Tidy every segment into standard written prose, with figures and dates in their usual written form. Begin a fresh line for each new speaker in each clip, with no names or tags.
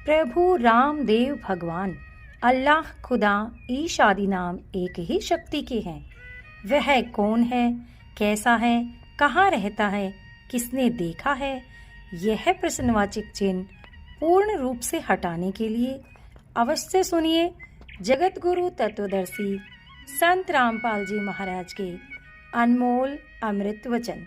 प्रभु रामदेव भगवान अल्लाह खुदा ईश आदि नाम एक ही शक्ति के हैं। वह कौन है, कैसा है, कहाँ रहता है, किसने देखा है, यह प्रश्नवाचक चिन्ह पूर्ण रूप से हटाने के लिए अवश्य सुनिए जगत गुरु तत्वदर्शी संत रामपाल जी महाराज के अनमोल अमृत वचन,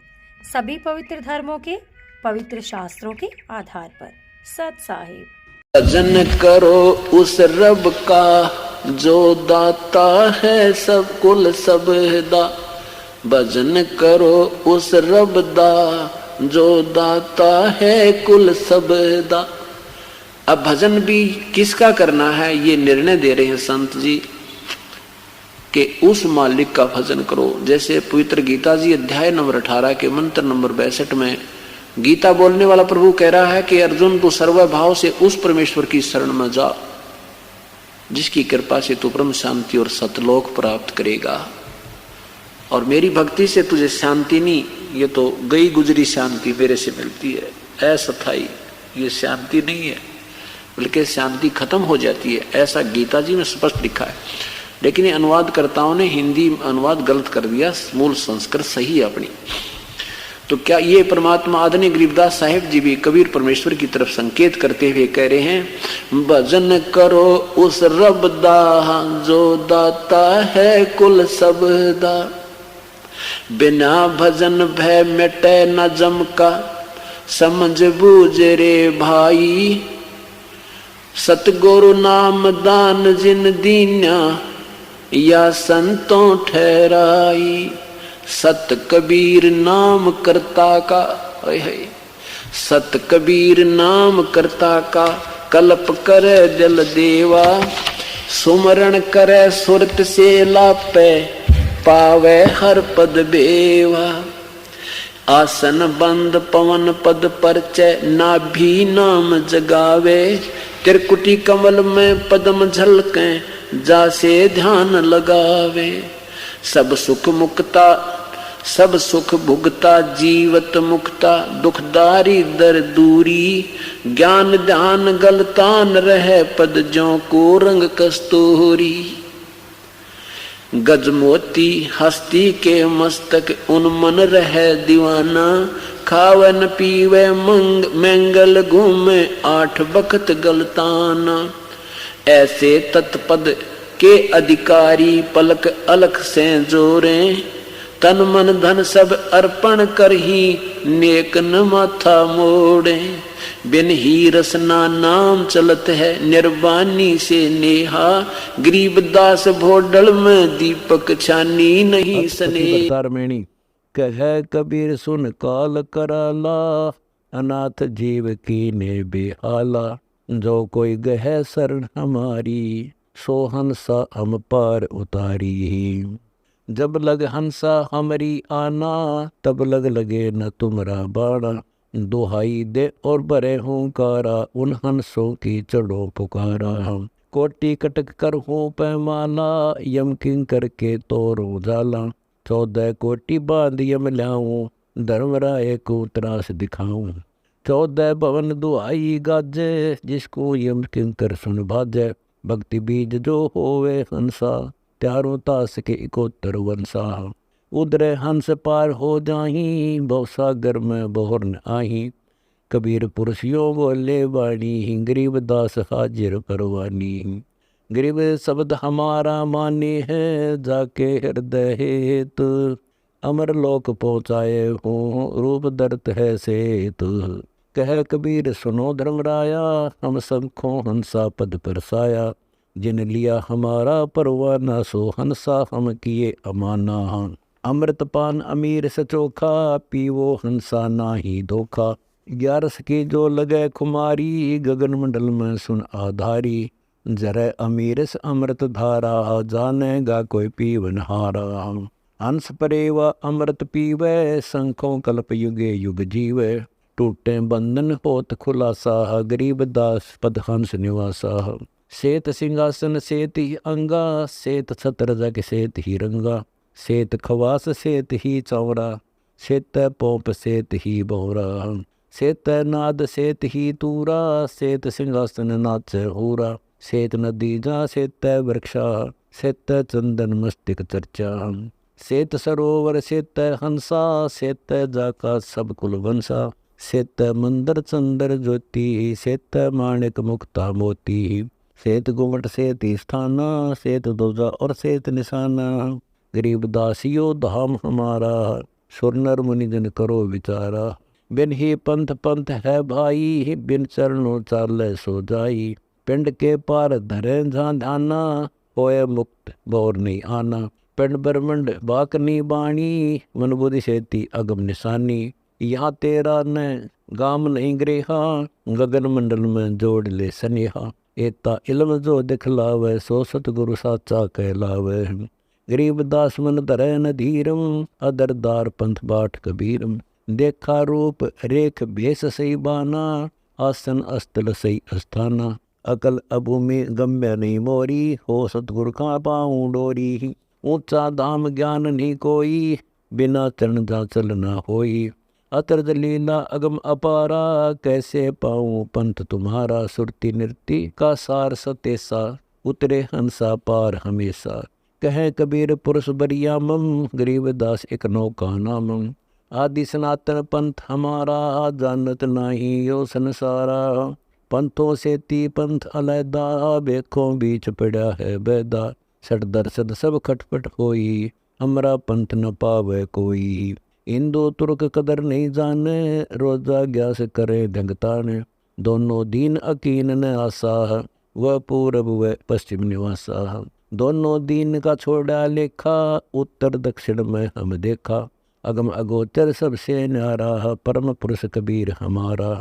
सभी पवित्र धर्मों के पवित्र शास्त्रों के आधार पर। सत साहिब।
भजन करो उस रब का जो दाता है सब कुल सबदा। भजन करो उस रब दा जो दाता है कुल सबदा। अब भजन भी किसका करना है ये निर्णय दे रहे हैं संत जी कि उस मालिक का भजन करो। जैसे पवित्र गीता जी अध्याय नंबर 18 के मंत्र नंबर 62 में गीता बोलने वाला प्रभु कह रहा है कि अर्जुन तू सर्वभाव से उस परमेश्वर की शरण में जा जिसकी कृपा से तू परम शांति और सतलोक प्राप्त करेगा। और मेरी भक्ति से तुझे शांति नहीं, ये तो गई गुजरी शांति मेरे से मिलती है, अस्थाई ये शांति नहीं है, बल्कि शांति खत्म हो जाती है। ऐसा गीता जी में स्पष्ट लिखा है। लेकिन ये अनुवादकर्ताओं ने हिंदी अनुवाद गलत कर दिया, मूल संस्कृत सही है अपनी। तो क्या ये परमात्मा आदरणीय गरीबदास साहिब जी भी कबीर परमेश्वर की तरफ संकेत करते हुए कह रहे हैं, भजन करो उस रब दा जो दाता है कुल सबदा। बिना भजन भय मिटे न जम का समझ बूझ रे भाई। सतगुरु नाम दान जिन दीन्या या संतों ठहराई। सत कबीर नाम करता का, सत कबीर नाम करता का कल्प करे जल देवा। सुमरण करे सुरत से लापे पावे हर पद बेवा। आसन बंद पवन पद परचय नाभि नाम जगावे। त्रिकुटी कमल में पद्म झलके जासे ध्यान लगावे। सब सुख मुक्ता सब सुख भुगता जीवत मुक्ता। दुखदारी दर दूरी ज्ञान ध्यान गलतान रहे पद ज्यों को रंग कस्तूरी। गजमोती हस्ती के मस्तक उन्मन रहे दीवाना। खावन पीवे मंगल घूमे 8 बखत गलताना। ऐसे तत्पद के अधिकारी पलक अलख से जोरे। तन मन धन सब अर्पण कर ही नेक न माथा मोड़े। बिन ही रसना नाम चलत है निर्वाणी से नेहा। गरीबदास भोडल में दीपक छानी नहीं सने।
कह कबीर सुन काल कराला अनाथ जीव की ने बेहाला। जो कोई गह शरण हमारी सो हंसा हम पार उतारी। जब लग हंसा हमारी आना तब लग लगे न तुमरा बाड़ा। दुहाई दे और बरे हुंकारा उन हंसों की चढ़ो पुकारा। कोटि कटक कर हूँ पैमाना यम किंग करके तोरो जाला। 14 कोटि बांध यम लाऊं धर्मराय को त्रास दिखाऊं। 14 भवन दुहाई गाजे जिसको यम किंग कर सुन भाजे। भक्ति बीज जो होवे हंसा त्यारों तास के 71 वंसा। उधरे हंस पार हो जाही भवसागर में बोहर न आही। कबीर पुरुषियों बोले वाणी गरीबदास हाजिर करवानी। गरीब शब्द हमारा माने है जाके हृदय हेत। अमर लोक पहुँचाए हो रूप दर्त है सेत। कह कबीर सुनो धर्मराया हम शंखों हंसा पद पर साया। जिन लिया हमारा परवाना सो हंसा हम किए अमाना। अमृतपान अमीर से चोखा पीवो हंसा ना ही धोखा। 11 की जो लगे कुमारी गगन मंडल में सुन आधारी। जरे अमीर से अमृत धारा जानेगा कोई पीवन हारा। हंस परेवा अमृत पीवे शंखों कल्प युगे युग जीवे। टूटे बंधन होत खुलासा गरीबदास पद हंस निवासा। सेत सिंहासन सेत ही अंगा सेत छत्र जग सेत ही रंगा। सेत खवास सेत ही चौरा सेत पोप सेत ही बोरा। सेत नाद सेत ही तूरा, सेत सिंहासन नाच हूरा, सेत नदी जा सेत वृक्षा, सेत चंदन मस्तिक चर्चा, सेत सरोवर सेत हंसा, सेत जाका सब कुल वंशा, सेत मंदर चंदर ज्योति, सेत माणिक मुक्ता मोती, सेत गुमट सेत स्थाना, सेत ध्वजा और सेत निशाना, गरीबदासियो धाम हमारा, सुर नर मुनि जन करो विचारा, बिन ही पंथ पंथ है भाई, बिन चरणों चाले सो जाई, पिंड के पार धरे जहाँ ध्याना, होए मुक्त बोर नहीं आना, पिंड ब्रह्मंड बाकनी बाणी, मन बुद्धि सेती अगम निशानी, यहाँ तेरा न गाम नहीं ग्रेहा, गगन मंडल में जोड़ ले सनेहा, एता इल्म जो दिखलावे, सो सतगुरु साचा कहलावे, गरीबदास मन धरे न धीरम, अदरदार पंथ बाट कबीरम, देखा रूप रेख भेष सही बाना, आसन अस्तल सही अस्थाना, अकल अभूमि गम्य नहीं मोरी, हो सतगुरु का पाऊँ डोरी, ऊंचा धाम ज्ञान नहीं कोई, बिना चरण जा चलना होई, अतर लीला अगम अपारा, कैसे पाऊँ पंथ तुम्हारा, सुरती नृति का सार सतेसा, उतरे हंसा पार हमेशा, कहे कबीर पुरुष बरिया मम, गरीबदास एक नौका नामम, आदि सनातन पंथ हमारा, जानत नाही यो संसारा, पंथों से ती पंथ अलैदा, बेखों बीच पड़ा है बैदा, सट दर्शन सब खटपट होई, हमरा पंथ न पावे कोई, हिंदू तुर्क कदर नहीं जाने, रोजा ग्यास करे ढंगताने, दोनों दीन अकीन न आसा, वह पूरब व पश्चिम निवासा, दोनों दीन का छोड़ा लेखा, उत्तर दक्षिण में हम देखा, अगम अगोचर सबसे न्यारा, परम पुरुष कबीर हमारा,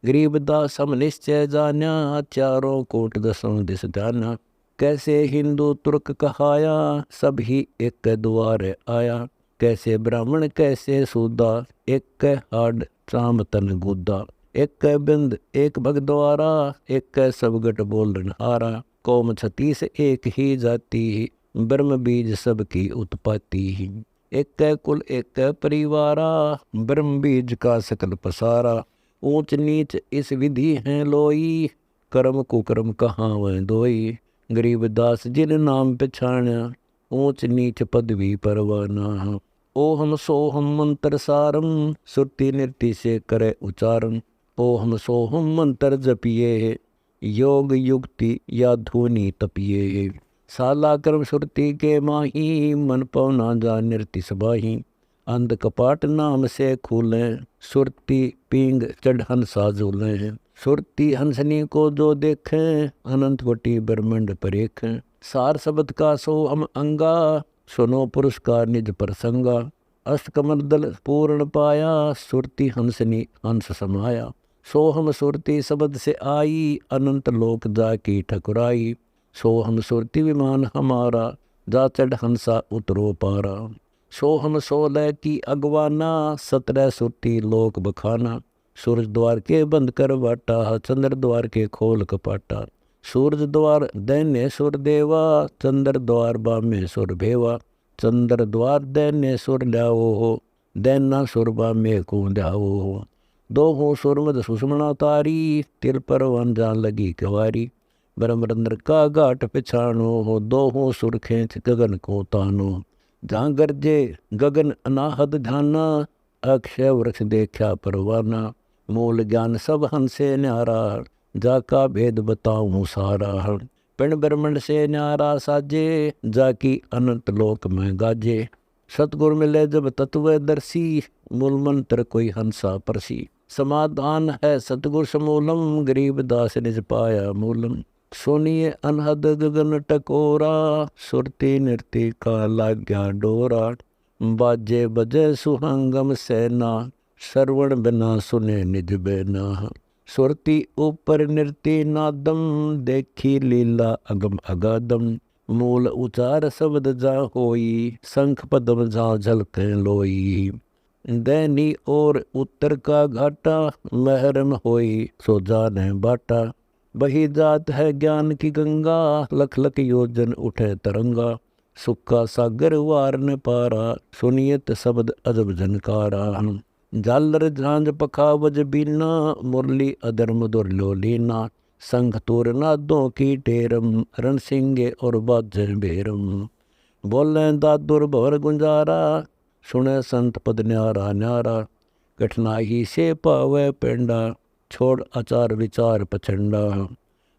गरीबदास हम निश्चय जाना, चारों कोट दसों दिस जाना, कैसे हिंदू तुर्क कहाया, सब ही एक द्वार आया, कैसे ब्राह्मण कैसे सूदा, एक हाड चाम तन गुद्दा, एक बिंद एक भगद्वारा, एक सबगट बोलन हारा, कौम 36 एक ही जाति, ब्रह्म बीज सबकी उत्पत्ति, एक कुल एक परिवारा, ब्रह्म बीज का सकल पसारा, ऊंच नीच इस विधि है लोई, कर्म कुकर्म कहाँ वह दोई, गरीबदास जिन नाम पछाण्या, ऊंच नीच पदवी परवाना, ओहम सोहम मंत्र सारम, सुरती नृति से करे उच्चारण, ओहम सोहम मंत्र जपिए, योग युक्ति या धुनि तपिए, साला कर्म सुरती के माही, मन पवना जा नृति सबाही, अंध कपाट नाम से खूले, सुरती पींग चढ़ हंसा झूले, सुरती हंसनी को जो देखें, अनंत कोटि ब्रह्मंड परेखें, सार शब्द का सो हम अंगा, सुनो पुरस्कार निज प्रसंगा, अष्टकमल दल पूर्ण पाया, सुरती हंसनी हंस समाया, सो हम सुरती शब्द से आई, अनंत लोक जाकी ठकुराई, सो हम सुरती विमान हमारा, जा चढ़ हंसा उतरो पारा, सो हम 16 की अगवाना, 17 सुरती लोक बखाना, सूरज द्वार के बंद कर बाटा, चंद्र द्वार के खोल कपाटा, सूरज द्वार दैन्य सुर देवा, चंद्र द्वार बामे सुर भेवा, चंद्र द्वार दैन्य सुर ल्याओ हो, दैना सुर बामे को ल्याओ हो, दो हो सुरमद सुषमणा तारी, तिल पर वन जान लगी कवारी, ब्रह्मरंद्र का घाट पिछाणो हो, दो हो सुर खेच गगन को तानो, जहाँ गरजे गगन अनाहद ध्याना, अक्षय वृक्ष देखा परवाना, मूल ज्ञान सब हंसे न्यारा, जाका भेद बताऊँ सारा, पिंड ब्रह्मंड से न्यारा साजे, जाकी अनंत लोक में गाजे, सतगुर मिले जब तत्व दर्शी, मूल मंत्र कोई हंसा परसी, समाधान है सतगुर समूलम, गरीबदास निज पाया मूलम, सुनिए अनहद गगन टकोरा, सुरती नृति का लाग्या डोरा, बाजे बजे सुहंगम सेना, श्रवण बिना सुने निज बेना, सुरती ऊपर नृति नादम, देखी लीला अगम अगादम, मूल उचार शब्द जा होई, शंख पदम जा झलके लोई, दैनी और उत्तर का घाटा, महरम होई सो जाने बाटा, बही जात है ज्ञान की गंगा, लख लख योजन उठे तरंगा, सुख का सागर वार न पारा, सुनियत शब्द अजब जनकारा, झालर झांझ पखावज बीना, मुरली अदर मधुर लोलीना। संख तुर नादों की टेरम, रण सिंगे और बाजे बेरम। बोले दादुर भवर गुंजारा, सुने संत पद न्यारा न्यारा। कठिनाई से पावे पेंडा, छोड़ आचार विचार पछंडा।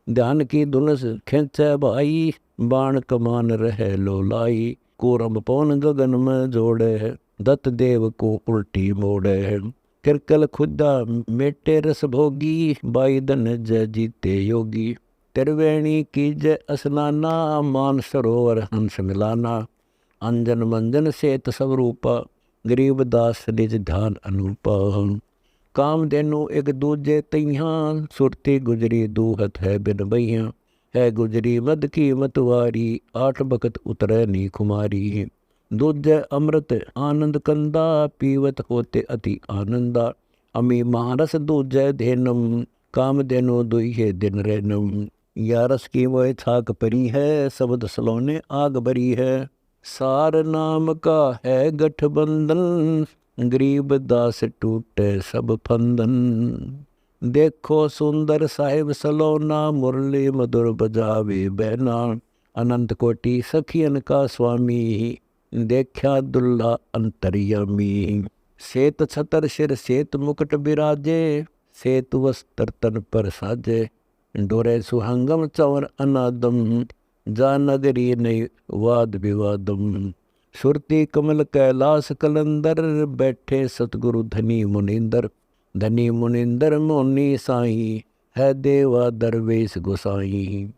ध्यान की धुनस खेंचे भाई, बाण कमान रहे लोलाई। कूरम पवन गगन में जोड़े, दत्त देव को उल्टी मोड़े। किरकल खुदा मेटे रस भोगी, बाई धन जय जीते योगी। त्रिवेणी की जय स्नाना, मान सरोवर हंस मिलाना। अंजन मंजन सेत सब रूपा, गरीबदास निज ध्यान अनूपा। काम देनु एक दूजे तैया, सुरती गुजरी दूहत है बिन बहिया। है गुजरी मद की मतवारी, आठ बखत उतरे नी खुमारी। दूजे अमृत आनंद कंदा, पीवत होते अति आनंदा। अमी महारस दूजे धेनम, काम देनु दुहे दिन रैनम। या रस की वह छाक परी है, शब्द सलोने आग भरी है। सार नाम का है गठबंधन, गरीब दास टूटे सब फंदन। देखो सुंदर साहिब सलोना, मुरली मधुर बजावे बहना। अनंत कोटि सखियन का स्वामी, देखा दुल्ला अंतर्यामी। सेत छतर सिर सेत मुकुट बिराजे, सेत वस्त्र तन पर साजे। डोरे सुहंगम चवर अनादम, जा नगरी नहीं वाद विवादम। सुरती कमल कैलाश कलंदर, बैठे सतगुरु धनी मुनिंदर। धनी मुनिंदर मोनी साई, है देवा दरवेश गोसाई।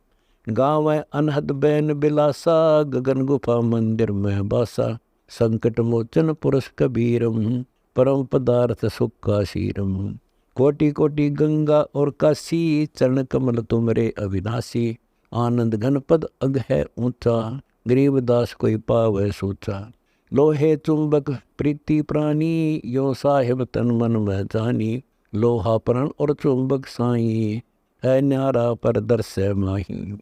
गाँव अनहद बैन बिलासा, गगन गुफा मंदिर में बासा। संकट मोचन पुरुष कबीरम, परम पदार्थ सुख का शीरम। कोटि कोटि गंगा और काशी, चरण कमल तुमरे अविनाशी। आनंद घनपद अग है ऊंचा, गरीबदास कोई पावे सोचा। लोहे चुंबक प्रीति प्राणी, यो साहिब तन मन में जानी। लोहा प्राण और चुंबक साई, है न्यारा पर दर्श माही।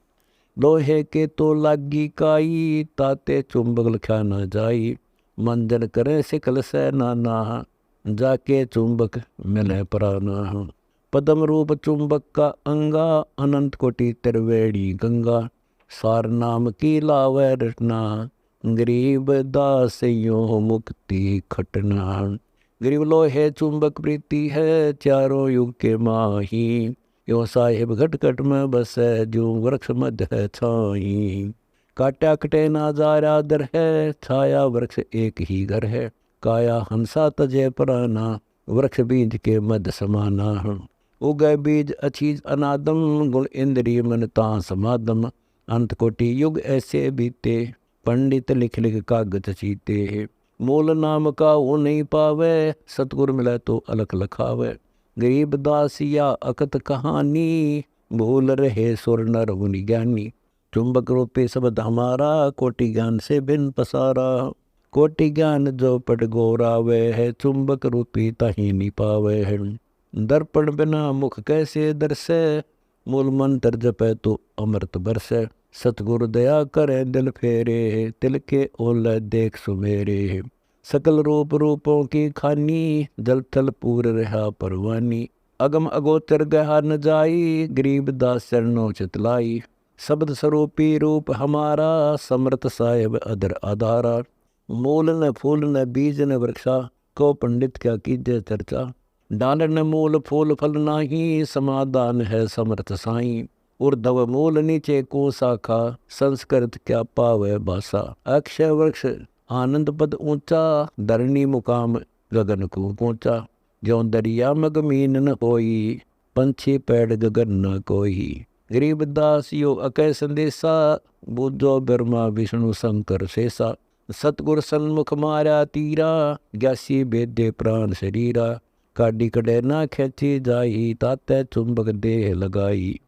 लोहे के तो लागी काई, ताते चुंबक लख्या न जाई। मंजन करे सिकल से नाना, जाके चुंबक मिले प्राणा। पदम रूप चुंबक का अंगा, अनंत कोटि त्रिवेणी गंगा। सार नाम की लावे रटना, गरीब दास यो मुक्ति खटना। गरीब लोहे चुंबक प्रीति है, चारों युग के माही। यो साहिब घट घट में बसे, जो वृक्ष मध्य है छाई। काट्या कटे ना जारा दर है, छाया वृक्ष एक ही घर है। काया हंसा तजे पुराना, वृक्ष बीज के मध्य समाना। उगय बीज अचीज अनादम, गुण इंद्रिय मन ता समादम। अंत कोटि युग ऐसे बीते, पंडित लिख लिख कागज चीते। मूल नाम का वो नहीं पावे, सतगुर मिले तो अलख लखावे। गरीब दास या अकत कहानी, भूल रहे सुर नर मुनि ज्ञानी। चुंबक रूपी शब्द हमारा, कोटि ज्ञान से बिन पसारा। कोटि ज्ञान जो पट गोरावे है, चुंबक रूपी ताही नहीं पावे है। दर्पण बिना मुख कैसे दर्शे, मूल मंत्र जपे तो अमृत बरसे। सतगुरु दया करे दिल फेरे, तिल के ओले देख सुमेरे। सकल रूप रूपों की खानी, जल थल पूर रहा परवानी। अगम अगोचर गहा न जाई, गरीब दास चरणों चितलाई। शब्द स्वरूपी रूप हमारा, समर्थ साहेब अदर आधारा। मूल न फूल न बीज न वृक्षा, को पंडित क्या कीजे चर्चा। डाल न मूल फूल फल नाही, समाधान है समर्थ साई। ऊर्ध्व मूल नीचे को शाखा, संस्कृत क्या पावे भाषा। अक्षय वृक्ष आनंद पद ऊंचा, धरणी मुकाम गगन को पहुंचा। ज्यों दरिया में गमीन न होई, पंछी पैड़ गगन न कोई। गरीब दास यो अकय संदेशा, बुद्धो ब्रह्मा विष्णु शंकर शेषा। सतगुर सन्मुख मारा तीरा, ग्यासी बेदे प्राण शरीरा। काडी कड़े ना खेची जाई, ताते चुंबक देह लगाई।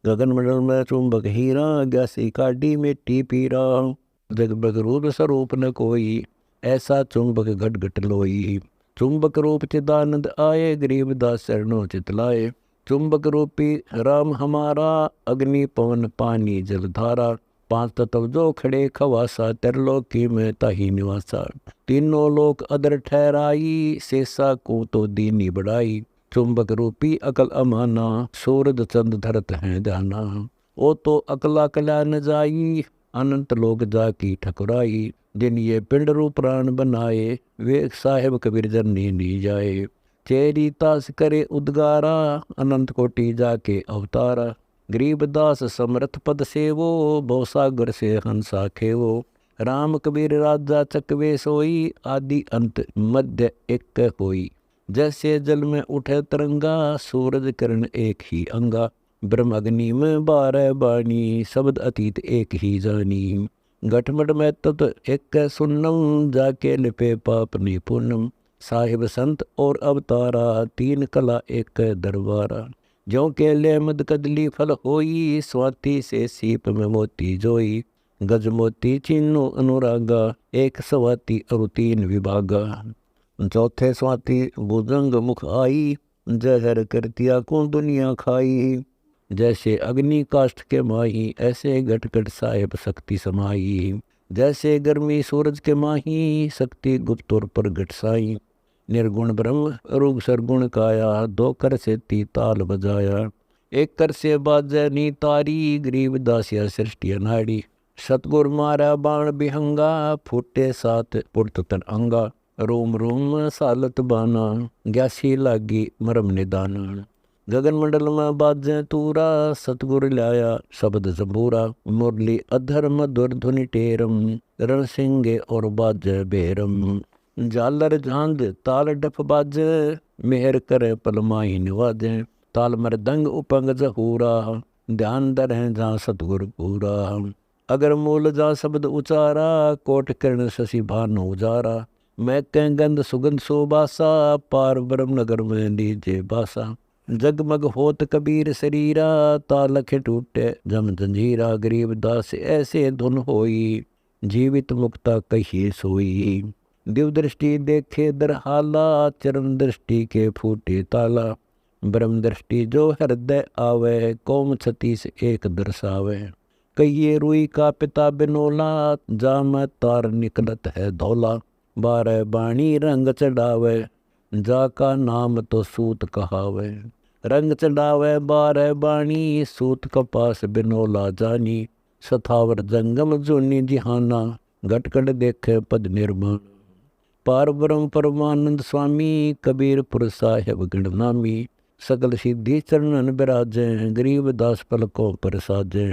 गगन मंडल में चुंबक हीरा, ग्यासी काडी मिट्टी पीरा। जगबग रूप स्वरूप न कोई, ऐसा चुंबक घट घट लोई। चुंबक रूप चिदानंद आए, गरीब दास चरणों चितलाए। चुंबक रूपी राम हमारा, अग्नि पवन पानी जल धारा। पांच तत्व जो खड़े खवासा, त्रिलोकी में ताही निवासा। तीनों लोक अदर ठहराई, शेषा को तो दीनी बढ़ाई। चुंबक रूपी अकल अमाना, सूरज चंद धरत हैं ध्याना। ओ तो अकला कला न जाई, अनंत लोक जाकी ठकुराई। जिन ये पिंड रूप प्राण बनाए, वे साहेब कबीर जन्नी नी जाए। चेरी तास करे उद्गारा, अनंत कोटि जाके अवतारा। गरीबदास समर्थ पद सेवो, भवसागर से हंसा खेवो। राम कबीर राजा चकवे सोई, आदि अंत मध्य एक होई। जैसे जल में उठे तरंगा, सूरज किरण एक ही अंगा। ब्रह्म अग्नि में 12 बाणी, शब्द अतीत एक ही जानी। गठमट में तत्व एक सुन्नम, जाके लिपे पाप निपुनम। साहिब संत और अवतारा, तीन कला एक दरबारा। ज्यों के ले मद कदली फल होई, स्वाति से सीप में मोती जोई। गज मोती चिन्नो अनुरागा, एक स्वाति और 3 विभागा। चौथे स्वाति भुजंग मुख आई, जहर करतिया को दुनिया खाई। जैसे अग्नि काष्ठ के माही, ऐसे घट घट साहेब शक्ति समाई। जैसे गर्मी सूरज के माही, शक्ति गुप्त और प्रगट साई। निर्गुण ब्रह्म रूप सरगुण काया, 2 कर से 3 ताल बजाया। 1 कर से बाजे नी तारी, गरीब दासिया सृष्टि अनाड़ी। सतगुर मारा बाण बिहंगा, फूटे 7 पुरत तन अंगा। रोम रोम सालत बाना, ग्यासी लागी मरम निदाना। गगन मंडल में बाजे तूरा, सतगुर लाया शब्द जबूरा। मुरली अधर मधुर धुनि टेरम, रण सिंगे और बाजे बेरम। झालर झांझ ताल डफ बाजे, मेहर करे पलमाई निवाजे। ताल मरदंग उपंग जहूरा, ध्यान दरें जहाँ सतगुर पूरा। अगर मूल जा शब्द उचारा, कोट किरण शशि भानु उजारा। मैं कह गंध सुगंध सुबासा, पार ब्रह्म नगर में लीजे बासा। जगमग होत कबीर शरीरा, तालख टूटे जम जंजीरा। गरीब दास ऐसे धुन होई, जीवित मुक्ता कहिए सोई। दिव दृष्टि देखे दरहाला, चरम दृष्टि के फूटे ताला। ब्रह्म दृष्टि जो हृदय आवे, कौम 36 एक दर्शावे। कहिए रुई का पिता बिनोला, जाम तार निकलत है धौला। 12 बाणी रंग चढ़ावे, जाका नाम तो सूत कहावे। रंग चढ़ावे 12 बाणी, सूत कपास बिनोला जानी। सथावर जंगम जोनी जिहाना, घटकट देखे पद निर्माण। पार ब्रह्म परमानंद स्वामी, कबीरपुर साहेब गणनामी। सकल सिद्धि चरणन बिराजे, गरीब दास पलकों पर साजे।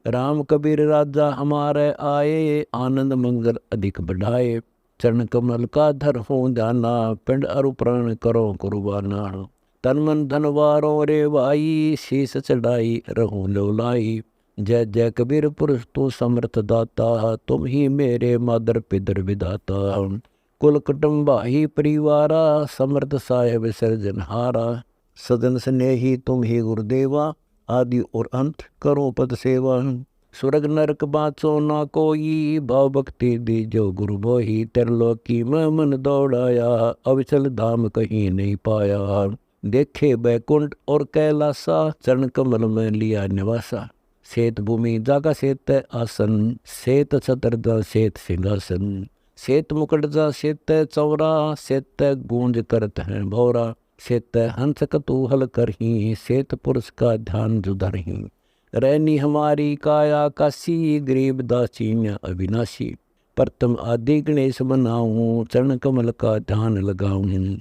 राम कबीर राजा हमारे आए, आनंद मंगल अधिक बढ़ाए। चरण कमल का धर हो ध्याना, पिंड अरु प्राण करो कुर्बाना। तन मन धन वारो रे भाई, शीस चढ़ाई रहूं लोलाई। जय जय कबीर पुरुष तू समर्थ दाता, तुम ही मेरे मादर पितर विदाता। कुल कुटुंब ही परिवारा, समर्थ साहेब सृजनहारा। सदन स्नेही तुम ही गुरुदेवा, आदि और अंत करो पद सेवा। स्वर्ग नरक बाँचो ना कोई, भाव भक्ति दीजो गुरु मोही। त्रिलोकी में मन दौड़ाया, अविचल धाम कहीं नहीं पाया। देखे बैकुंठ और कैलासा, चरण कमल में लिया निवासा। श्वेत भूमि जागा श्वेत आसन, श्वेत छत्र जा श्वेत सिंहासन। श्वेत मुकुट जा श्वेत चौरा, श्वेत गूंज करत हैं भौरा। श्वेत हंस कतूहल करही, श्वेत पुरुष का ध्यान जुधरही। रैनी हमारी काया काशी, गरीब दासीन्य अविनाशी। प्रथम आदि गणेश बनाऊं, चरण कमल का ध्यान लगाऊं।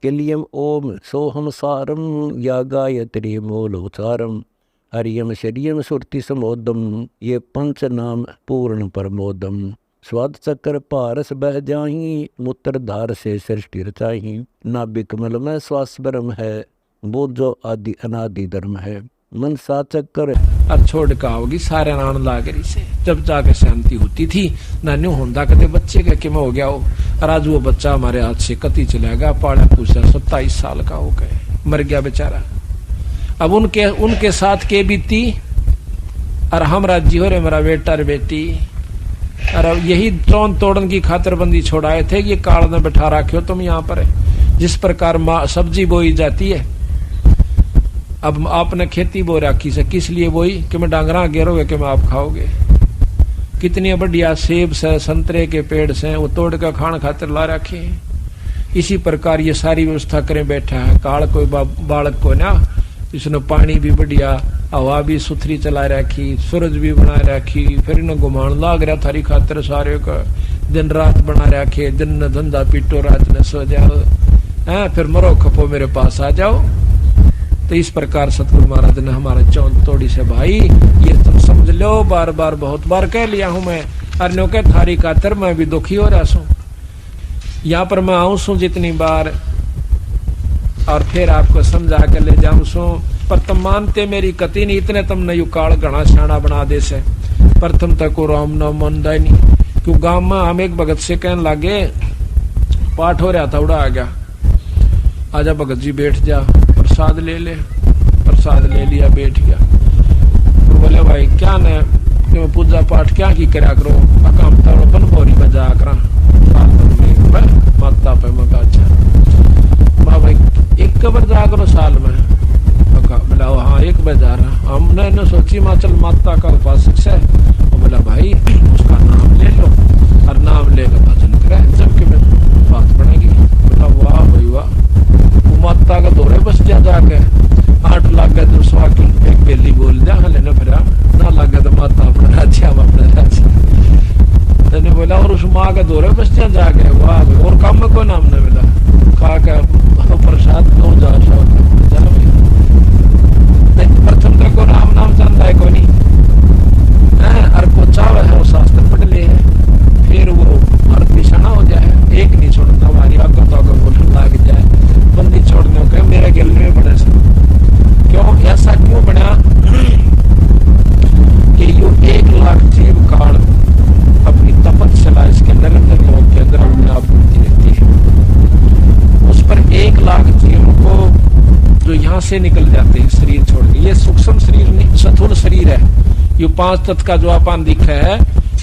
किलियम ओम सोहम सारम, या गायत्री मूल उचारम। हरियम शरियम सुरति समोदम, ये 5 नाम पूर्ण प्रमोदम। स्वाद चक्कर पारस बह जाही, मूत्र धार से सृष्टि रचाही। नाभिक कमल में श्वास ब्रह्म है, वो जो आदि अनादि धर्म है। मन सा चक्कर
और छोड़ का होगी सारे नान लागरी से। जब जाके शांति होती थी, नान्यू होंदा कदे बच्चे का किम हो गया हो। और आज वो बच्चा हमारे हाथ से कति चला गया, पाड़ा पूछा 27 साल का हो गए, मर गया बेचारा। अब उनके साथ के बीती, और हम राज्य हो रहे मेरा बेटा और बेटी। और यही त्रोन तोड़न की खातरबंदी छोड़ाए थे, ये काल में बैठा रखे हो तुम यहाँ पर। जिस प्रकार सब्जी बोई जाती है, अब आपने खेती बो रखी से, किस लिए बोई कि मैं डांगरा गेरोगे कि मैं आप खाओगे। कितनी बढ़िया सेब से संतरे के पेड़ से वो तोड़ कर खान खातिर ला रखे हैं। इसी प्रकार ये सारी व्यवस्था करें बैठा है। काल कोई बालक को ना, इसने पानी भी बढ़िया, हवा भी सुथरी चला रखी, सूरज भी बना रखी, फिर इन्हें घुमान लाग रहा थारी खातिर सारे का, दिन रात बना रखे, दिन न धंधा पीटो रात न सो जाओ, फिर मरो खपो मेरे पास आ जाओ। तो इस प्रकार सतगुरु महाराज ने हमारा चौंध तोड़ी से भाई ये तुम समझ लो, बार बार बहुत बार कह लिया हूं मैं, अन्यों के थारी खातिर मैं भी दुखी हो रहा हूं। यहाँ पर मैं आऊं सू जितनी बार और फिर आपको समझा कर ले जाऊं सू, पर तुम मानते मेरी कति नहीं, इतने तुमने यू काल घना शाना बना दे से। प्रथम तक को राम न मन नहीं, क्यों गांव में हम एक भगत से कहने लगे, पाठ हो रहा था, उड़ा आ गया, आजा भगत जी बैठ जा, प्रसाद ले ले। प्रसाद ले लिया, बैठ गया। तो बोले भाई क्या न पूजा पाठ क्या की करा करो, काम तड़पन बोरी में जा करा माता पे मका। अच्छा माँ भाई एक कबर जा करो साल में, बोला हाँ एक बार जा रहा। हमने न सोची माँ चल माता का उपासक से, बोला भाई उसका नाम ले लो, और नाम लेकर भजन करे जबकि बात बनेगी। बोला वाह भाई वाह, वो माता का दौरे बस जा जाके 8 लाख गए तो सवा की एक बेली बोल दिया, हाँ लेना फिर ना लग गया तो माता अपना राज्य, हम अपना राज्य। मैंने बोला और उस माँ के दौरे बस जा गए, वाह और काम में कोई नाम नहीं मिला, खा के प्रसाद क्यों जा प्रथम तक को नाम जानता है कोई नहीं, और को चाव है वो शास्त्र पढ़ ले है, फिर वो अर्थ निशाना हो जाए, एक नहीं छोड़ता हमारी आगे तो आगे बोलने लग जाए, बंदी छोड़ने के मेरे गिल में बने से। क्यों ऐसा क्यों बना कि यो 1 लाख जीव काल अपनी तपस्या इसके निरंतर लोक के अंदर अपने आप होती रहती है। उस पर 1 लाख जीव को जो यहाँ से निकल जाते हैं शरीर छोड़ के, ये सूक्ष्म शरीर नहीं, स्थूल शरीर है। ये 5 तत्व का जो अपन दिखा है,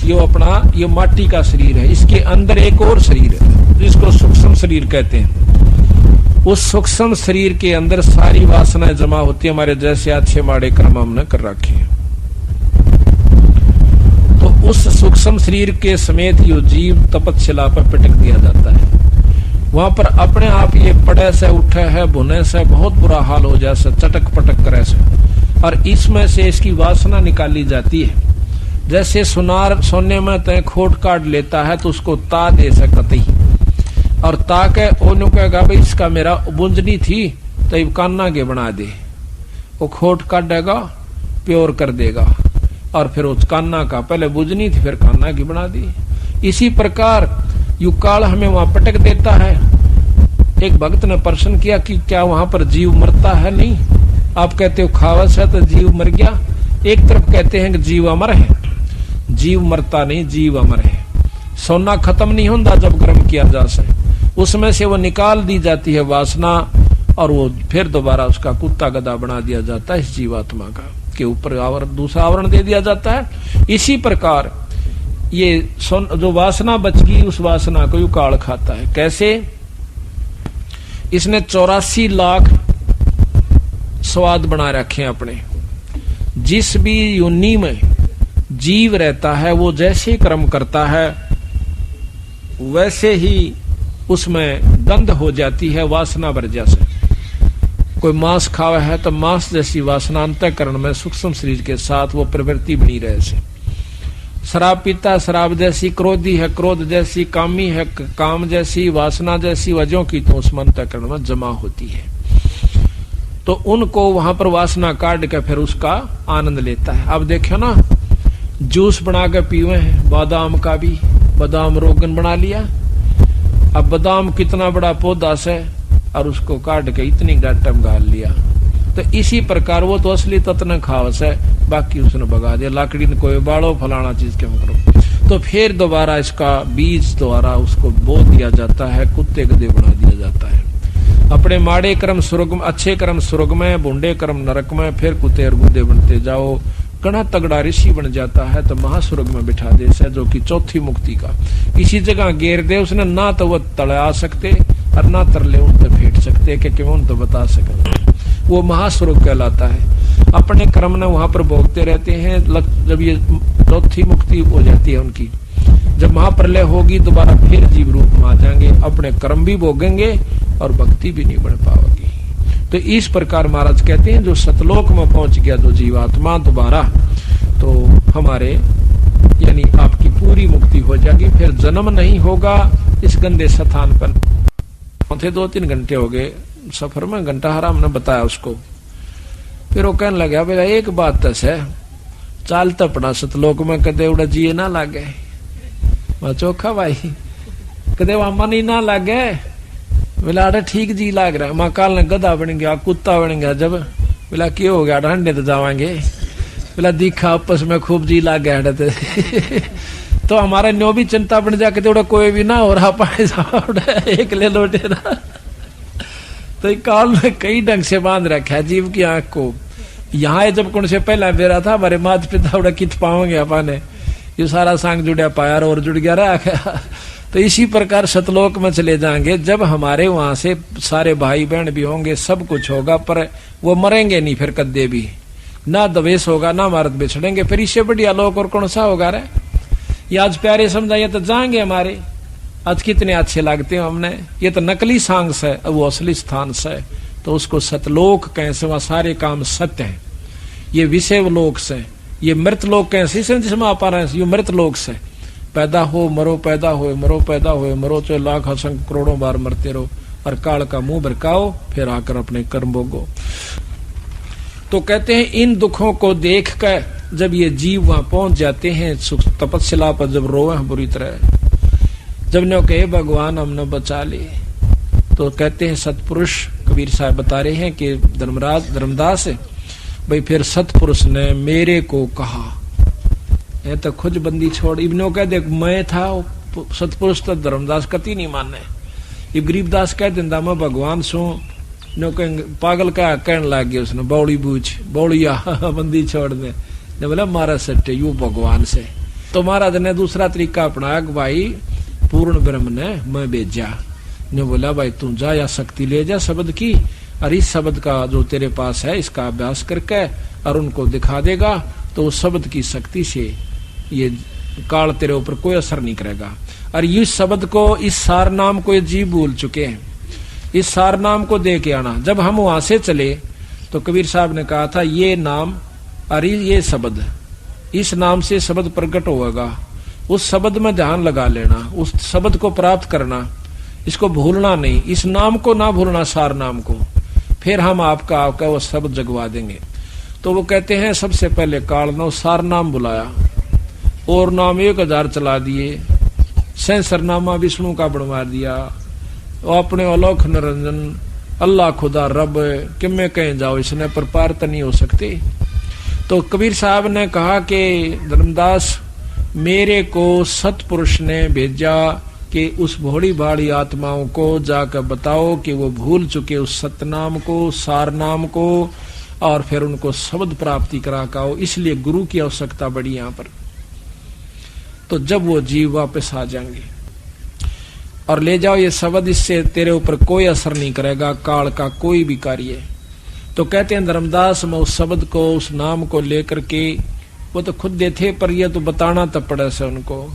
ये अपना ये माटी का शरीर है, इसके अंदर एक और शरीर है जिसको सूक्ष्म शरीर कहते हैं। उस सूक्ष्म शरीर के अंदर सारी वासनाएं जमा होती है, हमारे जैसे अच्छे माड़े कर्म हमने कर रखे हैं। तो उस सूक्ष्म शरीर के समेत यो जीव तपस्या पर पटक दिया जाता है। वहां पर अपने आप ये पड़े से उठे है, भुने से बहुत बुरा हाल हो जाए से, चटक पटक करे से, और इसमें से इसकी वासना निकाली जाती है। जैसे सुनार सोने में तय खोट काट लेता है तो उसको ता दे सकते ही, और ता के ओनु कहेगा भाई इसका मेरा बुंजनी थी तो ये कान्ना के बना दे, वो खोट काटेगा प्योर कर देगा, और फिर उस कान्ना का पहले बुंजनी थी फिर कान्ना की बना दी। इसी प्रकार यू काल हमें वहां पटक देता है। एक भक्त ने प्रश्न किया कि क्या वहां पर जीव मरता है? नहीं, आप कहते हो खावस है तो जीव मर गया। एक तरफ कहते हैं कि जीव अमर है, जीव मरता नहीं, जीव अमर है। सोना खत्म नहीं होता जब गर्म किया जा सके, उसमें से वो निकाल दी जाती है वासना, और वो फिर दोबारा उसका कुत्ता गधा बना दिया जाता है इस जीवात्मा का, के ऊपर दूसरा आवरण दे दिया जाता है। इसी प्रकार ये जो वासना बच गई उस वासना को यू काल खाता है। कैसे? इसने 84 लाख स्वाद बना रखे हैं अपने। जिस भी योनि में जीव रहता है वो जैसे कर्म करता है वैसे ही उसमें गंध हो जाती है वासना वर्जा से। कोई मांस खावा है तो मांस जैसी वासना अंतःकरण में सूक्ष्म शरीर के साथ वो प्रवृत्ति बनी रहे से। शराब पीता शराब जैसी, क्रोधी है क्रोध जैसी, कामी है काम जैसी, वासना जैसी वजहों की तो उस अंतःकरण में जमा होती है। तो उनको वहां पर वासना काट के फिर उसका आनंद लेता है। अब देखो ना, जूस बना के पीवे हैं बादाम का भी, बादाम रोगन बना लिया। अब बादाम कितना बड़ा पौधा से और उसको काट के इतनी गाटम गाल लिया। तो इसी प्रकार वो तो असली तत्व खावस है, बाकी उसने भगा दिया, लाकड़ी ने कोई बाड़ो फलाना चीज क्यों करो। तो फिर दोबारा इसका बीज द्वारा उसको बो दिया जाता है, कुत्ते गधे बना दिया जाता है। अपने माड़े कर्म स्वर्ग में, अच्छे कर्म स्वर्ग में, बुंडे कर्म नरक में, फिर कुत्ते और गुद्दे बनते जाओ। घना तगड़ा ऋषि बन जाता है तो महास्वर्ग में बिठा दे से, जो कि चौथी मुक्ति का। इसी जगह घेर दे उसने, ना तो वो तले आ सकते और ना तरले उन तो फेंट सकते, क्योंकि उन तो बता सकते। वो महास्वरूप कहलाता है। अपने कर्म ने वहां पर भोगते रहते हैं। जब ये चौथी मुक्ति हो जाती है उनकी, जब महाप्रलय होगी दोबारा फिर जीव रूप में आ जाएंगे, अपने कर्म भी भोगेंगे और भक्ति भी नहीं बढ़ पाओगी। तो इस प्रकार महाराज कहते हैं जो सतलोक में पहुंच गया जो जीवात्मा दोबारा, तो हमारे यानी आपकी पूरी मुक्ति हो जाएगी, फिर जन्म नहीं होगा इस गंदे स्थान पर। थे 2-3 घंटे हो गए सफर में, घंटा हरा हमने बताया उसको। फिर वो कहने लगा भाई एक बात तो है, चाल तो अपना सतलोक में कदे उड़ा जी ना लागे। मैं चोखा भाई कदे वहां मन ही ना लागे। बोला अरे ठीक जी लाग रहा है। माँ काल ने गधा बन गया, कुत्ता बन गया। जब बोला क्यों हो गया, ठंडे तो जावांगे। बोला दिखा आपस में खूब जी लाग गया। तो हमारा न्यो भी चिंता बन जाके तो कोई भी ना हो रहा पाए एक ले लौटे ना। तो काल में कई ढंग से बांध रखा है जीव की आंख को। यहाँ जब कौन से पहला बेरा था हमारे माता पिता उड़ा कित पाओगे अपने, ये सारा सांग जुड़ा पाया और जुड़ गया रहा। तो इसी प्रकार सतलोक में चले जाएंगे जब हमारे वहां से सारे भाई बहन भी होंगे, सब कुछ होगा, पर वो मरेंगे नहीं फिर कद्दे भी, ना द्वेष होगा ना मारत बिछड़ेंगे। फिर इससे बढ़िया लोक और कौन सा होगा रे। ये आज प्यारे समझाइए तो जाएंगे हमारे, आज कितने अच्छे लगते हैं हमने। ये तो नकली सांग से, वो असली स्थान से, तो उसको सतलोक कैसे, वहां सारे काम सत्य है। ये विषय लोक से, ये मृत लोक कैसे जिसमें आप आ रहे हैं, ये मृत लोक से पैदा हो मरो, पैदा हो मरो, पैदा हो मरो, चाहे लाख असंख्य करोड़ों बार मरते रहो और काल का मुंह भरकाओ, फिर आकर अपने कर्म भोगो। तो कहते हैं इन दुखों को देख कर जब ये जीव वहां पहुंच जाते हैं तपस्या पर, जब रोए हैं बुरी तरह, जब ने कहे भगवान हमने बचा ले, तो कहते हैं सतपुरुष कबीर साहब बता रहे हैं कि धर्मदास भाई फिर सतपुरुष ने मेरे को कहा, ये तो खुद बंदी छोड़। इब्नो कह देख मैं था सतपुरुष, तो धर्मदास कति नहीं माने। इब गरीबदास कह दिंदा मैं भगवान सू, नो पागल का कहने लग गया उसने, बौड़ी बूझ बौड़िया बंदी छोड़ दे। ने बोला मारा सट्टे यू भगवान से। तो महाराज ने दूसरा तरीका अपनाया, भाई पूर्ण ब्रह्म ने मैं भेजा। ने बोला भाई तू जा या शक्ति ले जा शब्द की, और इस शब्द का जो तेरे पास है इसका अभ्यास करके और उनको दिखा देगा, तो उस शब्द की शक्ति से ये काल तेरे ऊपर कोई असर नहीं करेगा। और इस शब्द को, इस सार नाम को ये जीव भूल चुके हैं, इस सार नाम को दे के आना। जब हम वहां से चले तो कबीर साहब ने कहा था ये नाम और ये शब्द, इस नाम से शब्द प्रकट होगा, उस शब्द में ध्यान लगा लेना, उस शब्द को प्राप्त करना, इसको भूलना नहीं, इस नाम को ना भूलना, सार नाम को, फिर हम आपका वो शब्द जगवा देंगे। तो वो कहते हैं सबसे पहले काल ने सार नाम बुलाया और नाम 1000 चला दिए, सहस्रनामा विष्णु का बनवा दिया, अपने अलौक निरंजन अल्लाह खुदा रब किमे कहीं जाओ, इसने पर पार तो नहीं हो सकते। तो कबीर साहब ने कहा कि धर्मदास मेरे को सतपुरुष ने भेजा कि उस भोड़ी भाड़ी आत्माओं को जाकर बताओ कि वो भूल चुके उस सतनाम को, सार नाम को, और फिर उनको शब्द प्राप्ति करा काओ। इसलिए गुरु की आवश्यकता बड़ी यहाँ पर। तो जब वो जीव वापस आ जाएंगे और ले जाओ ये शब्द, इससे तेरे ऊपर कोई असर नहीं करेगा काल का कोई भी कार्य। तो कहते हैं धर्मदास मैं उस शब्द को, उस नाम को लेकर के, वो तो खुद दे थे पर ये तो बताना तब पड़े से उनको,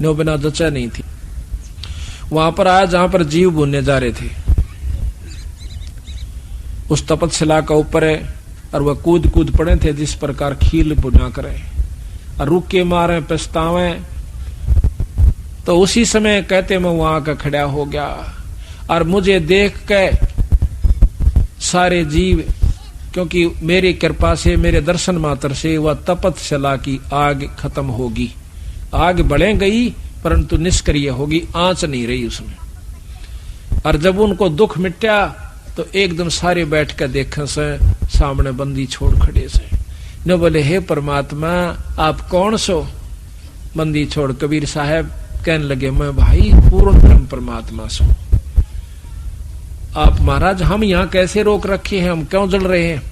नो बिना जचा नहीं थी। वहां पर आया जहां पर जीव भूनने जा रहे थे, उस तपस्या का ऊपर है, और वह कूद कूद पड़े थे जिस प्रकार खील बुना करे और रुक के मारे पछतावे। तो उसी समय कहते मैं वहां का खड़ा हो गया और मुझे देख के सारे जीव, क्योंकि मेरी कृपा से, मेरे दर्शन मात्र से वह तपस्या की आग खत्म होगी। आग बढ़े गई परंतु निष्क्रिय होगी, आंच नहीं रही उसमें। और जब उनको दुख मिटा तो एकदम सारे बैठ कर देखे से सामने बंदी छोड़ खड़े से। न बोले हे परमात्मा आप कौन सो? बंदी छोड़ कबीर साहब कहने लगे मैं भाई पूर्ण ब्रह्म परमात्मा सो। आप महाराज हम यहाँ कैसे रोक रखे हैं, हम क्यों जल रहे हैं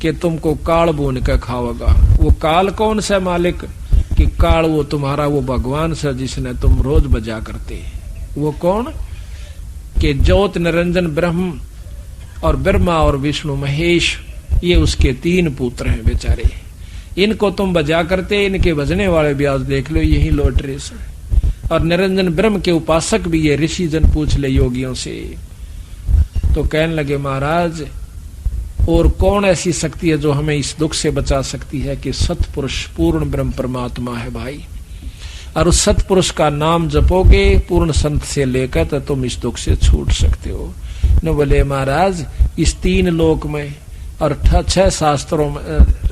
कि तुमको काल भून कर खाओगा। वो काल कौन सा मालिक? कि काल वो तुम्हारा वो भगवान सा जिसने तुम रोज बजा करते। वो कौन? कि ज्योत निरंजन ब्रह्म और ब्रह्मा और विष्णु महेश ये उसके 3 पुत्र हैं बेचारे। इनको तुम बजा करते, इनके बजने वाले भी आज देख लो, यही लॉटरी से। और निरंजन ब्रह्म के उपासक भी ये ऋषि जन पूछ ले योगियों से, तो कहने लगे महाराज और कौन ऐसी शक्ति है जो हमें इस दुख से बचा सकती है कि सतपुरुष पूर्ण ब्रह्म परमात्मा है भाई, और उस सतपुरुष का नाम जपोगे पूर्ण संत से लेकर तो तुम इस दुख से छूट सकते हो। न बोले महाराज इस 3 लोक में और 6 शास्त्रों में,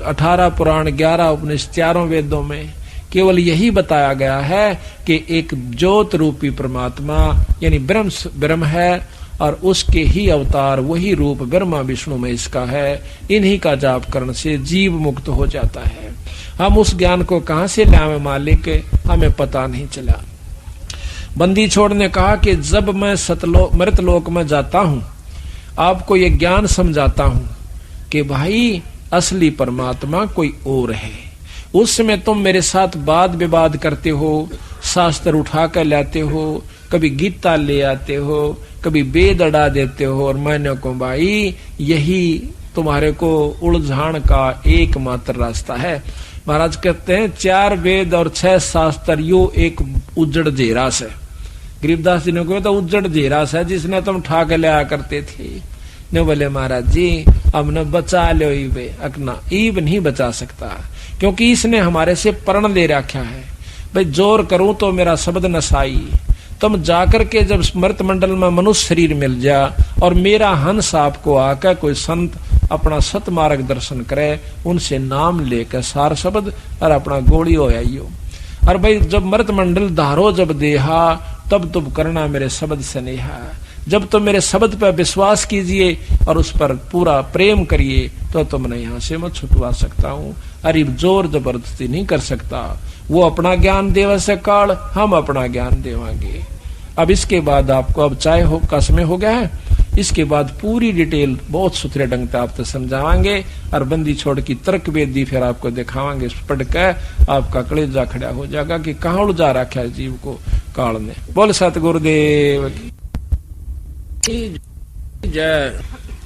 18 पुराण, 11 उपनिषद, 4 वेदों में केवल यही बताया गया है कि एक ज्योत रूपी परमात्मा यानी ब्रह्म है और उसके ही अवतार वही रूप ब्रह्मा विष्णु में इसका है। इन्हीं का जाप करने से जीव मुक्त हो जाता है। हम उस ज्ञान को कहां से लावे मालिक, हमें पता नहीं चला। बंदी छोड़ ने कहा कि जब मैं मृतलोक में जाता हूं आपको ये ज्ञान समझाता हूं कि भाई असली परमात्मा कोई और है। उस समय तुम मेरे साथ वाद विवाद करते हो, शास्त्र उठा कर लाते हो, कभी गीता ले आते हो, कभी वेद अड़ा देते हो, और मैंने को भाई यही तुम्हारे को उलझान का एकमात्र रास्ता है। महाराज कहते हैं 4 वेद और 6 शास्त्र यो एक उज्जड़ जेरास है। गरीबदास जी ने कहा तो उज्जड़ जेरास है जिसने तुम ठा के ले आया करते थे। ने बोले महाराज जी अब न बचा लो ईबे, अकना ईब नहीं बचा सकता, क्योंकि इसने हमारे से प्रण ले रखा है। भाई जोर करूं तो मेरा शब्द नसाई, तुम जाकर के जब स्मृत मंडल में मनुष्य शरीर मिल जा और मेरा हंस आपको आकर कोई संत अपना सतमार्ग दर्शन करे, उनसे नाम लेकर सार शब्द और अपना गोली हो आइयो। और भाई जब मृत मंडल धारो जब देहा तब तुम करना मेरे शब्द स्नेहा। जब तुम मेरे शब्द पर विश्वास कीजिए और उस पर पूरा प्रेम करिए तो तुमने यहाँ से मैं छुटवा सकता हूँ। अरे जोर जबरदस्ती नहीं कर सकता। वो अपना ज्ञान देवे से काल, हम अपना ज्ञान देवांगे। अब इसके बाद आपको अब चाय हो का समय हो गया है, इसके बाद पूरी डिटेल बहुत सुथरे ढंग से आपको समझावांगे और बंदी छोड़ की तर्क वेदी फिर आपको दिखावांगे। पढ़ के आपका कलेजा खड़ा हो जाएगा कि कहाँ उलझा रखा है जीव को काल ने। बोल सतगुरुदेव की जय।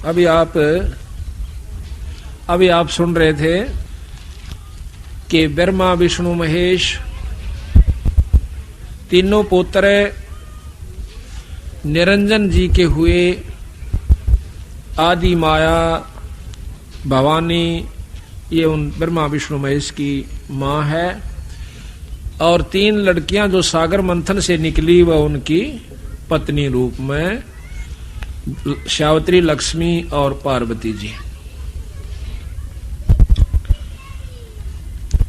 अभी आप सुन रहे थे कि ब्रह्मा विष्णु महेश तीनों पुत्र निरंजन जी के हुए। आदि माया भवानी ये उन ब्रह्मा विष्णु महेश की माँ है, और 3 लड़कियां जो सागर मंथन से निकली वह उनकी पत्नी रूप में सावित्री, लक्ष्मी और पार्वती जी।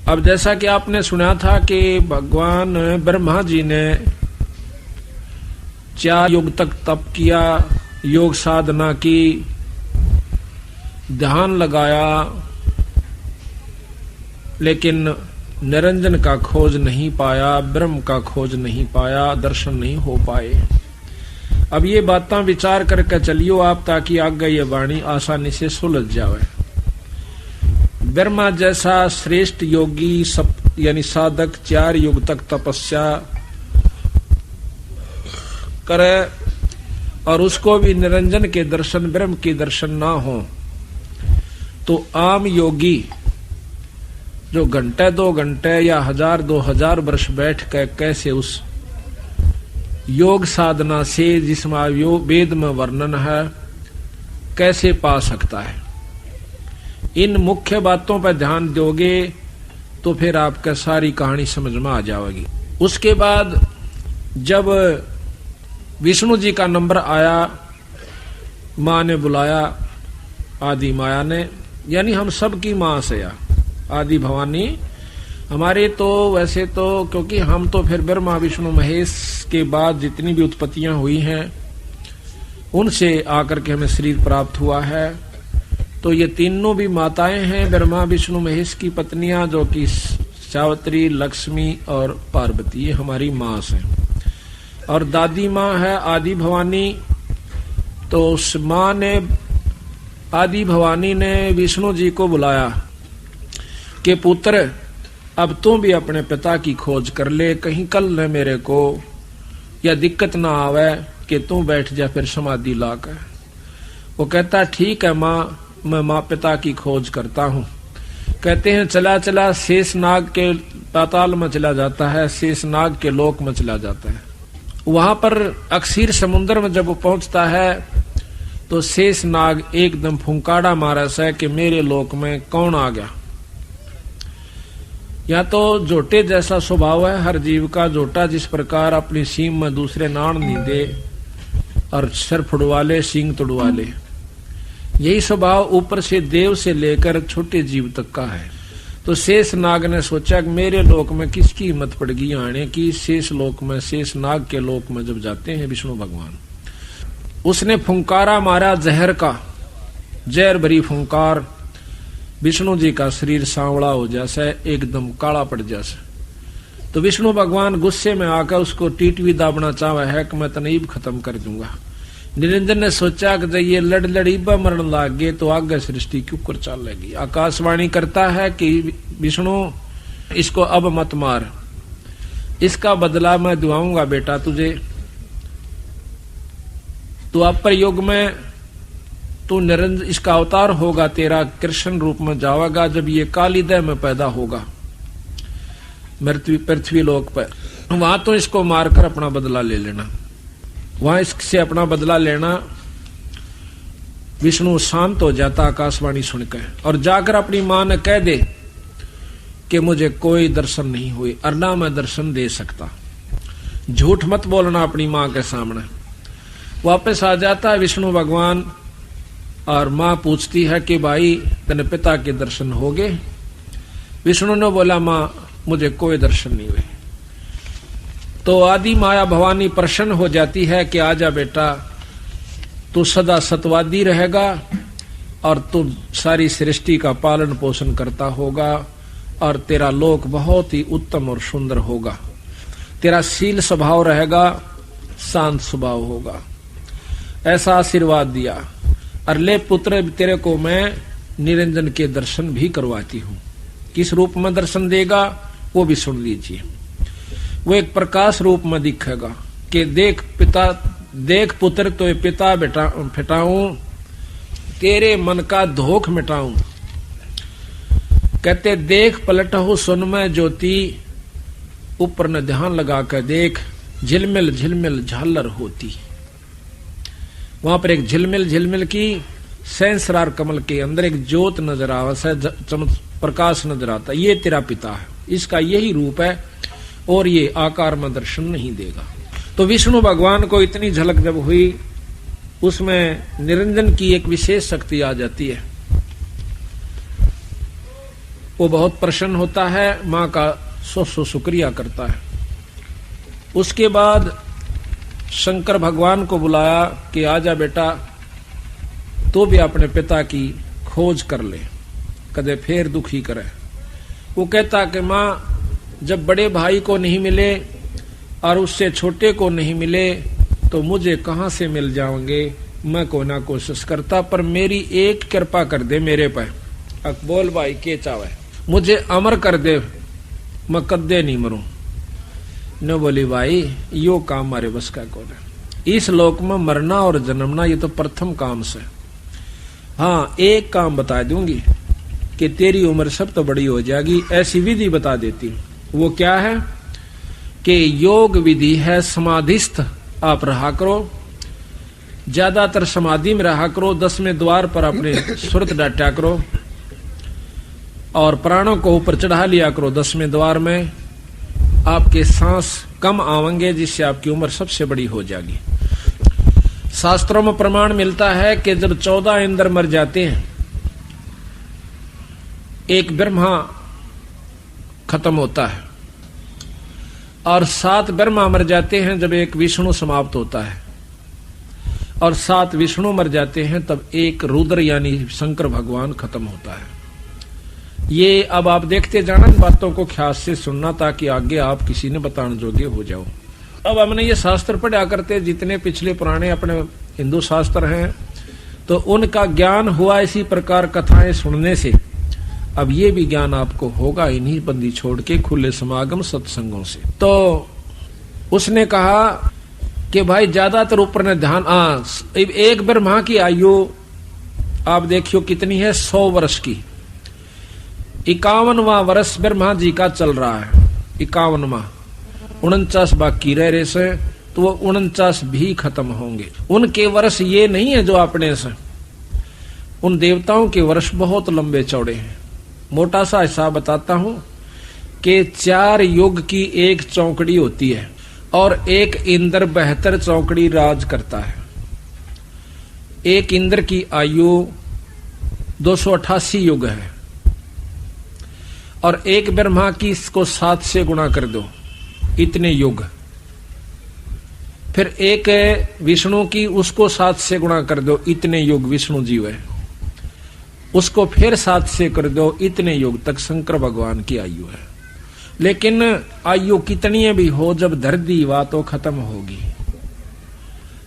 अब जैसा कि आपने सुना था कि भगवान ब्रह्मा जी ने 4 युग तक तप किया, योग साधना की, ध्यान लगाया, लेकिन निरंजन का खोज नहीं पाया, ब्रह्म का खोज नहीं पाया, दर्शन नहीं हो पाए। अब ये बातें विचार करके चलियो आप, ताकि आगे ये वाणी आसानी से सुलझ जावे। ब्रह्मा जैसा श्रेष्ठ योगी यानी साधक 4 युग तक तपस्या करे और उसको भी निरंजन के दर्शन, ब्रह्म के दर्शन ना हो, तो आम योगी जो घंटे 2 घंटे या 1000-2000 वर्ष बैठ कर कैसे उस योग साधना से जिसमें वेद में वर्णन है कैसे पा सकता है। इन मुख्य बातों पर ध्यान दोगे तो फिर आपका सारी कहानी समझ में आ जाएगी। उसके बाद जब विष्णु जी का नंबर आया, माँ ने बुलाया, आदि माया ने, यानी हम सब की माँ से आदि भवानी हमारे तो वैसे तो, क्योंकि हम तो फिर ब्रह्मा विष्णु महेश के बाद जितनी भी उत्पत्तियां हुई हैं उनसे आकर के हमें शरीर प्राप्त हुआ है। तो ये तीनों भी माताएं हैं ब्रह्मा विष्णु महेश की पत्नियां, जो कि सावित्री, लक्ष्मी और पार्वती, ये हमारी माँ से। और दादी माँ है आदि भवानी। तो उस माँ ने, आदि भवानी ने विष्णु जी को बुलाया कि पुत्र अब तू भी अपने पिता की खोज कर ले, कहीं कल न मेरे को या दिक्कत ना आवे कि तू बैठ जा फिर समाधि लाकर। वो कहता ठीक है माँ, मैं माँ पिता की खोज करता हूँ। कहते हैं चला चला शेषनाग के पाताल में चला जाता है, शेषनाग के लोक में चला जाता है। वहां पर अक्षीर समुद्र में जब वो पहुंचता है तो शेषनाग एकदम फुंकाड़ा मारा है कि मेरे लोक में कौन आ गया। या तो जोटे जैसा स्वभाव है हर जीव का। जोटा जिस प्रकार अपनी सींग में दूसरे नाण नहीं दे और सर फुड़वा ले, सींग तोड़वा ले, यही स्वभाव ऊपर से देव से लेकर छोटे जीव तक का है। तो शेषनाग ने सोचा कि मेरे लोक में किसकी हिम्मत पड़ गई आने की। शेष लोक में, शेषनाग के लोक में जब जाते हैं विष्णु भगवान, उसने फुंकारा मारा जहर का, जहर भरी फुंकार। विष्णु जी का शरीर सांवला हो जैसा, एकदम काला पड़ जैसा। तो विष्णु भगवान गुस्से में आकर उसको टीटवी दाबना चाहा है कि मैं तनईब खत्म कर दूंगा। निरंजन ने सोचा कि जब ये लड़ लड़ीबा मरण लाग गए तो आगे सृष्टि क्यों कर चलेगी। आकाशवाणी करता है कि विष्णु इसको अब मत मार, इसका बदला मैं दुआऊंगा बेटा तुझे। तो अब प्रयोग में तू निरंजन, इसका अवतार होगा तेरा, कृष्ण रूप में जाएगा जब ये कालीदय में पैदा होगा पृथ्वी लोक पर। वहां तो इसको मारकर अपना बदला ले लेना, वहां इससे अपना बदला लेना। विष्णु शांत हो जाता आकाशवाणी सुनकर और जाकर अपनी मां ने कह दे कि मुझे कोई दर्शन नहीं हुए और ना मैं दर्शन दे सकता। झूठ मत बोलना अपनी मां के सामने। वापस आ जाता है विष्णु भगवान और मां पूछती है कि भाई तेरे पिता के दर्शन हो गए। विष्णु ने बोला मां मुझे कोई दर्शन नहीं हुए। तो आदि माया भवानी प्रसन्न हो जाती है कि आजा बेटा, तू सदा सतवादी रहेगा और तू सारी सृष्टि का पालन पोषण करता होगा और तेरा लोक बहुत ही उत्तम और सुंदर होगा। तेरा शील स्वभाव रहेगा, शांत स्वभाव होगा। ऐसा आशीर्वाद दिया। और ले पुत्र तेरे को मैं निरंजन के दर्शन भी करवाती हूं। किस रूप में दर्शन देगा वो भी सुन लीजिए। वो एक प्रकाश रूप में दिखेगा कि देख पिता, देख पुत्र तो पिता बेटा फिटाऊं, तेरे मन का धोख मिटाऊं। कहते देख पलटहु सुन में ज्योति, ऊपर न ध्यान लगा कर देख, झिलमिल झिलमिल झालर होती। वहां पर एक झिलमिल झिलमिल की सहस्रार कमल के अंदर एक ज्योत नजर आवस है, प्रकाश नजर आता। ये तेरा पिता है, इसका यही रूप है और ये आकार में दर्शन नहीं देगा। तो विष्णु भगवान को इतनी झलक जब हुई, उसमें निरंजन की एक विशेष शक्ति आ जाती है। वो बहुत प्रसन्न होता है, मां का सौ शुक्रिया करता है। उसके बाद शंकर भगवान को बुलाया कि आजा बेटा, तो भी अपने पिता की खोज कर ले, कदे फिर दुखी करे। वो कहता कि मां जब बड़े भाई को नहीं मिले और उससे छोटे को नहीं मिले तो मुझे कहां से मिल जाएंगे। मैं कोई ना कोशिश करता, पर मेरी एक कृपा कर दे मेरे पर। बोल भाई के चावे, मुझे अमर कर दे, मैं कदे नहीं मरूं। न बोली भाई यो काम मारे बस का कौन है। इस लोक में मरना और जन्मना ये तो प्रथम काम से। हाँ एक काम बता दूंगी कि तेरी उम्र सब तो बड़ी हो जाएगी, ऐसी विधि बता देती हूँ। वो क्या है कि योग विधि है, समाधिस्थ आप रहा करो, ज्यादातर समाधि में रहा करो, 10वें द्वार पर अपने सुरत डाटा करो और प्राणों को ऊपर चढ़ा लिया करो 10वें द्वार में। आपके सांस कम आवेंगे जिससे आपकी उम्र सबसे बड़ी हो जाएगी। शास्त्रों में प्रमाण मिलता है कि जब 14 इंद्र मर जाते हैं, एक ब्रह्मा खत्म होता है और 7 ब्रह्मा मर जाते हैं जब एक विष्णु समाप्त होता है, और 7 विष्णु मर जाते हैं तब एक रुद्र यानी शंकर भगवान खत्म होता है। ये अब आप देखते जाना, इन बातों को ख्याल से सुनना ताकि आगे आप किसी ने बताने जोगे हो जाओ। अब हमने ये शास्त्र पढ़ा करते, जितने पिछले पुराने अपने हिंदू शास्त्र हैं, तो उनका ज्ञान हुआ इसी प्रकार कथाएं सुनने से। अब ये भी ज्ञान आपको होगा इन्हीं बंदी छोड़ के खुले समागम सत्संगों से। तो उसने कहा कि भाई ज्यादातर ऊपर ने ध्यान, एक ब्रह्मा की आयु आप देखियो कितनी है, 100 वर्ष की। 51वां वर्ष ब्रह्मा जी का चल रहा है, 51वां, 49 बाकी रह रहे से, तो वो 49 भी खत्म होंगे। उनके वर्ष ये नहीं है जो अपने से, उन देवताओं के वर्ष बहुत लंबे चौड़े हैं। मोटा सा हिसाब बताता हूं कि 4 युग की एक चौकड़ी होती है और एक इंद्र 72 चौकड़ी राज करता है। एक इंद्र की आयु 288 युग है और एक ब्रह्मा की इसको 7 से गुणा कर दो, इतने युग। फिर एक विष्णु की, उसको 7 से गुणा कर दो, इतने युग विष्णु जीव है। उसको फिर 7 से कर दो, इतने युग तक शंकर भगवान की आयु है। लेकिन आयु कितनी भी हो, जब धरती वा तो खत्म होगी।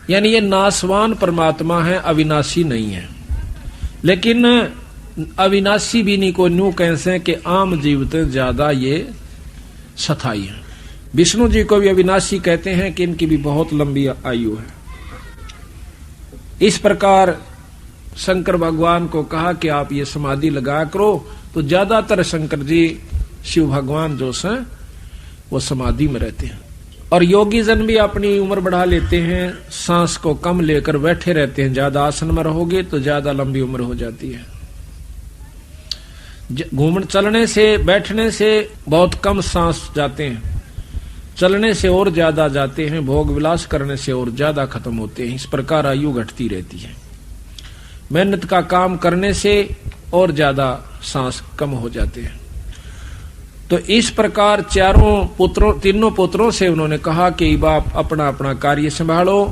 यानी ये नाशवान परमात्मा है, अविनाशी नहीं है। लेकिन अविनाशी भी नहीं को न्यू कैसे कि आम जीवित ज्यादा ये स्थायी है। विष्णु जी को भी अविनाशी कहते हैं कि इनकी भी बहुत लंबी आयु है। इस प्रकार शंकर भगवान को कहा कि आप ये समाधि लगा करो, तो ज्यादातर शंकर जी शिव भगवान जो हैं वो समाधि में रहते हैं। और योगी जन भी अपनी उम्र बढ़ा लेते हैं, सांस को कम लेकर बैठे रहते हैं। ज्यादा आसन में रहोगे तो ज्यादा लंबी उम्र हो जाती है। घूमने चलने से, बैठने से बहुत कम सांस जाते हैं, चलने से और ज्यादा जाते हैं, भोग विलास करने से और ज्यादा खत्म होते हैं। इस प्रकार आयु घटती रहती है। मेहनत का काम करने से और ज्यादा सांस कम हो जाते हैं। तो इस प्रकार तीनों पुत्रों से उन्होंने कहा कि बाप अपना अपना कार्य संभालो।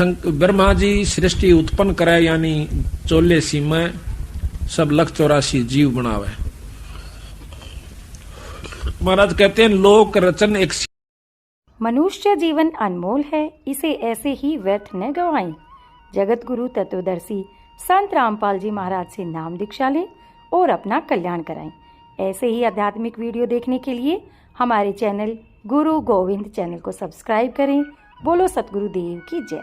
ब्रह्मा जी सृष्टि उत्पन्न कराए, यानी 14 सीमा सब 184 जीव बनावे। महाराज कहते हैं लोक रचन एक।
मनुष्य जीवन अनमोल है, इसे ऐसे ही व्यर्थ न गवाएं। जगत गुरु तत्वदर्शी संत रामपाल जी महाराज से नाम दीक्षा लें और अपना कल्याण कराएं। ऐसे ही आध्यात्मिक वीडियो देखने के लिए हमारे चैनल गुरु गोविंद चैनल को सब्सक्राइब करें। बोलो सतगुरु देव की जय।